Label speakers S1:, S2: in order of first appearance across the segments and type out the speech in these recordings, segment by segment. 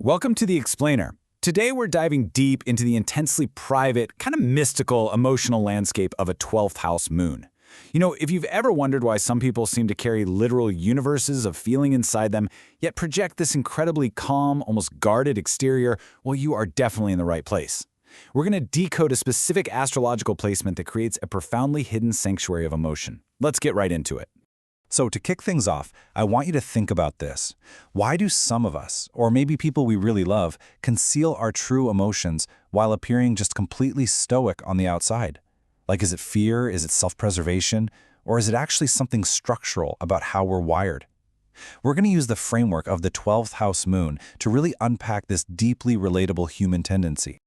S1: Welcome to The Explainer. Today we're diving deep into the intensely private, kind of mystical, emotional landscape of a 12th house moon. If you've ever wondered why some people seem to carry literal universes of feeling inside them, yet project this incredibly calm, almost guarded exterior, well, you are definitely in the right place. We're going to decode a specific astrological placement that creates a profoundly hidden sanctuary of emotion. Let's get right into it.
S2: So to kick things off, I want you to think about this. Why do some of us, or maybe people we really love, conceal our true emotions while appearing just completely stoic on the outside? Like, is it fear? Is it self-preservation? Or is it actually something structural about how we're wired? We're going to use the framework of the 12th house moon to really unpack this deeply relatable human tendency.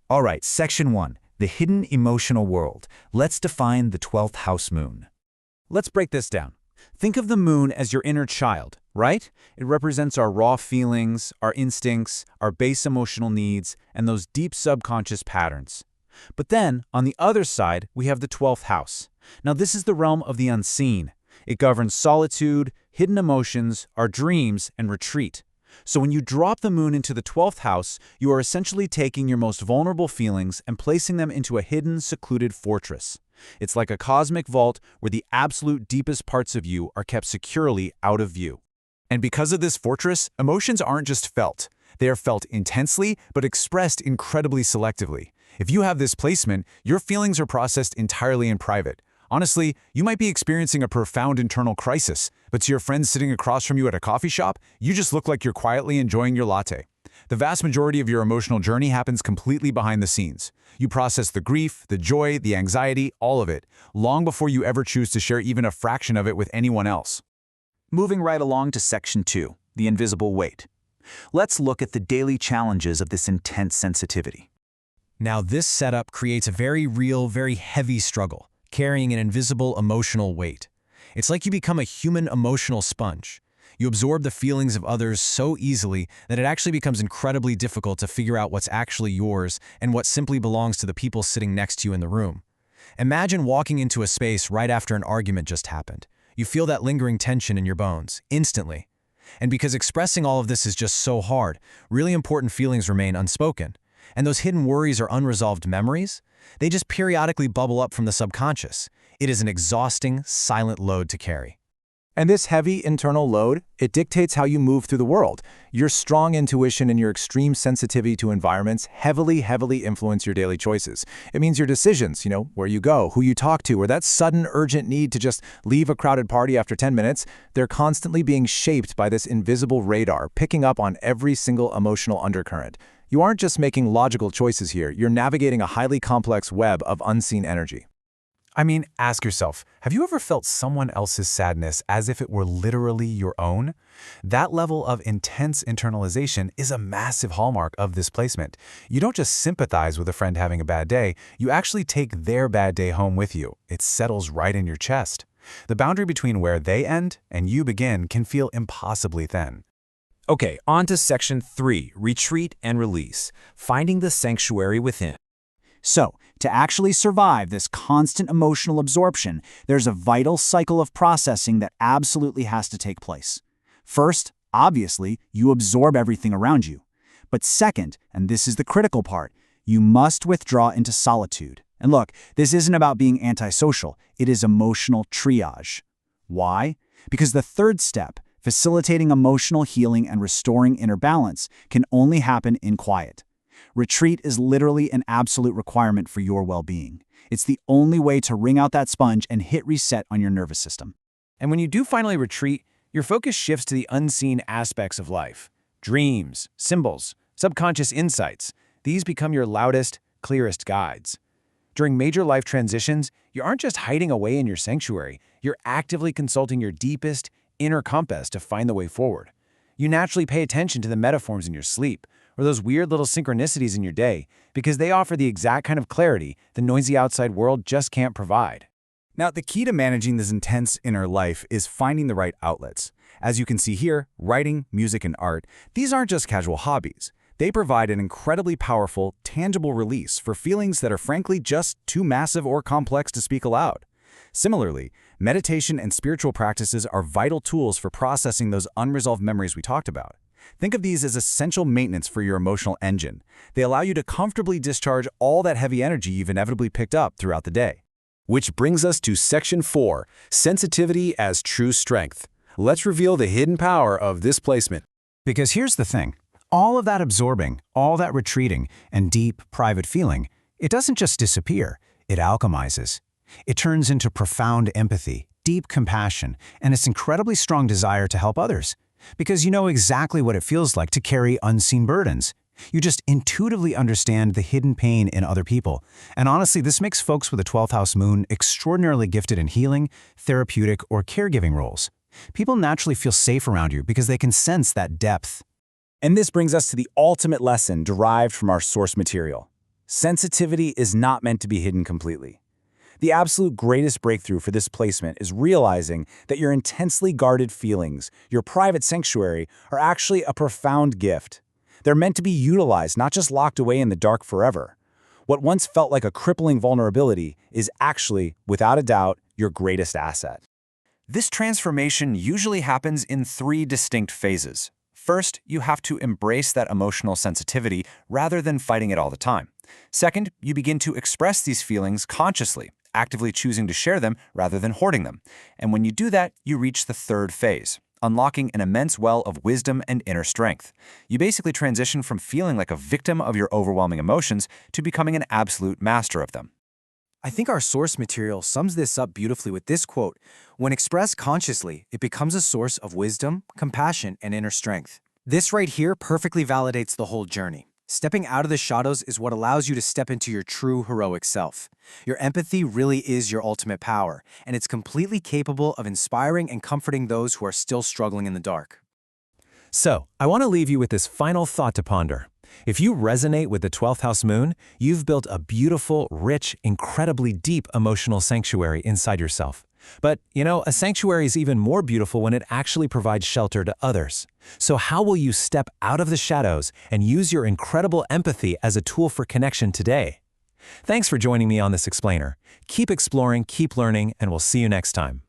S1: All right, Section 1, the hidden emotional world. Let's define the 12th house moon. Let's break this down. Think of the moon as your inner child, right? It represents our raw feelings, our instincts, our base emotional needs, and those deep subconscious patterns. But then, on the other side, we have the 12th house. Now, this is the realm of the unseen. It governs solitude, hidden emotions, our dreams, and retreat. So when you drop the moon into the 12th house, you are essentially taking your most vulnerable feelings and placing them into a hidden, secluded fortress. It's like a cosmic vault where the absolute deepest parts of you are kept securely out of view. And because of this fortress, emotions aren't just felt. They are felt intensely, but expressed incredibly selectively. If you have this placement, your feelings are processed entirely in private. Honestly, you might be experiencing a profound internal crisis, but to your friends sitting across from you at a coffee shop, you just look like you're quietly enjoying your latte. The vast majority of your emotional journey happens completely behind the scenes. You process the grief, the joy, the anxiety, all of it, long before you ever choose to share even a fraction of it with anyone else. Moving right along to Section 2, the invisible weight. Let's look at the daily challenges of this intense sensitivity.
S3: Now, this setup creates a very real, very heavy struggle, carrying an invisible emotional weight. It's like you become a human emotional sponge. You absorb the feelings of others so easily that it actually becomes incredibly difficult to figure out what's actually yours and what simply belongs to the people sitting next to you in the room. Imagine walking into a space right after an argument just happened. You feel that lingering tension in your bones, instantly. And because expressing all of this is just so hard, really important feelings remain unspoken. And those hidden worries or unresolved memories, they just periodically bubble up from the subconscious. It is an exhausting, silent load to carry.
S4: And this heavy internal load, it dictates how you move through the world. Your strong intuition and your extreme sensitivity to environments heavily influence your daily choices. It means your decisions, where you go, who you talk to, or that sudden urgent need to just leave a crowded party after 10 minutes, they're constantly being shaped by this invisible radar, picking up on every single emotional undercurrent. You aren't just making logical choices here, you're navigating a highly complex web of unseen energy.
S1: Ask yourself, have you ever felt someone else's sadness as if it were literally your own? That level of intense internalization is a massive hallmark of this placement. You don't just sympathize with a friend having a bad day, you actually take their bad day home with you. It settles right in your chest. The boundary between where they end and you begin can feel impossibly thin. Okay, on to Section 3, retreat and release, finding the sanctuary within.
S5: So, to actually survive this constant emotional absorption, there's a vital cycle of processing that absolutely has to take place. First, obviously, you absorb everything around you. But second, and this is the critical part, you must withdraw into solitude. And look, this isn't about being antisocial, it is emotional triage. Why? Because the third step, facilitating emotional healing and restoring inner balance, can only happen in quiet. Retreat is literally an absolute requirement for your well-being. It's the only way to wring out that sponge and hit reset on your nervous system.
S1: And when you do finally retreat, your focus shifts to the unseen aspects of life. Dreams, symbols, subconscious insights. These become your loudest, clearest guides. During major life transitions, you aren't just hiding away in your sanctuary, you're actively consulting your deepest, inner compass to find the way forward. You naturally pay attention to the metaphors in your sleep, or those weird little synchronicities in your day, because they offer the exact kind of clarity the noisy outside world just can't provide.
S2: Now, the key to managing this intense inner life is finding the right outlets. As you can see here, writing, music, and art, these aren't just casual hobbies. They provide an incredibly powerful, tangible release for feelings that are frankly just too massive or complex to speak aloud. Similarly, meditation and spiritual practices are vital tools for processing those unresolved memories we talked about.
S1: Think of these as essential maintenance for your emotional engine. They allow you to comfortably discharge all that heavy energy you've inevitably picked up throughout the day.
S6: Which brings us to Section 4, Sensitivity as True Strength. Let's reveal the hidden power of this placement.
S3: Because here's the thing. All of that absorbing, all that retreating, and deep, private feeling, it doesn't just disappear, it alchemizes. It turns into profound empathy, deep compassion, and its incredibly strong desire to help others. Because you know exactly what it feels like to carry unseen burdens. You just intuitively understand the hidden pain in other people. And honestly, this makes folks with a 12th house moon extraordinarily gifted in healing, therapeutic, or caregiving roles. People naturally feel safe around you because they can sense that depth.
S1: And this brings us to the ultimate lesson derived from our source material. Sensitivity is not meant to be hidden completely. The absolute greatest breakthrough for this placement is realizing that your intensely guarded feelings, your private sanctuary, are actually a profound gift. They're meant to be utilized, not just locked away in the dark forever. What once felt like a crippling vulnerability is actually, without a doubt, your greatest asset. This transformation usually happens in 3 distinct phases. First, you have to embrace that emotional sensitivity rather than fighting it all the time. Second, you begin to express these feelings consciously, actively choosing to share them rather than hoarding them. And when you do that, you reach the 3rd phase, unlocking an immense well of wisdom and inner strength. You basically transition from feeling like a victim of your overwhelming emotions to becoming an absolute master of them.
S7: I think our source material sums this up beautifully with this quote: "When expressed consciously, it becomes a source of wisdom, compassion, and inner strength." This right here perfectly validates the whole journey. Stepping out of the shadows is what allows you to step into your true heroic self. Your empathy really is your ultimate power, and it's completely capable of inspiring and comforting those who are still struggling in the dark.
S3: So, I want to leave you with this final thought to ponder. If you resonate with the 12th house moon, you've built a beautiful, rich, incredibly deep emotional sanctuary inside yourself. But, you know, a sanctuary is even more beautiful when it actually provides shelter to others. So how will you step out of the shadows and use your incredible empathy as a tool for connection today? Thanks for joining me on this explainer. Keep exploring, keep learning, and we'll see you next time.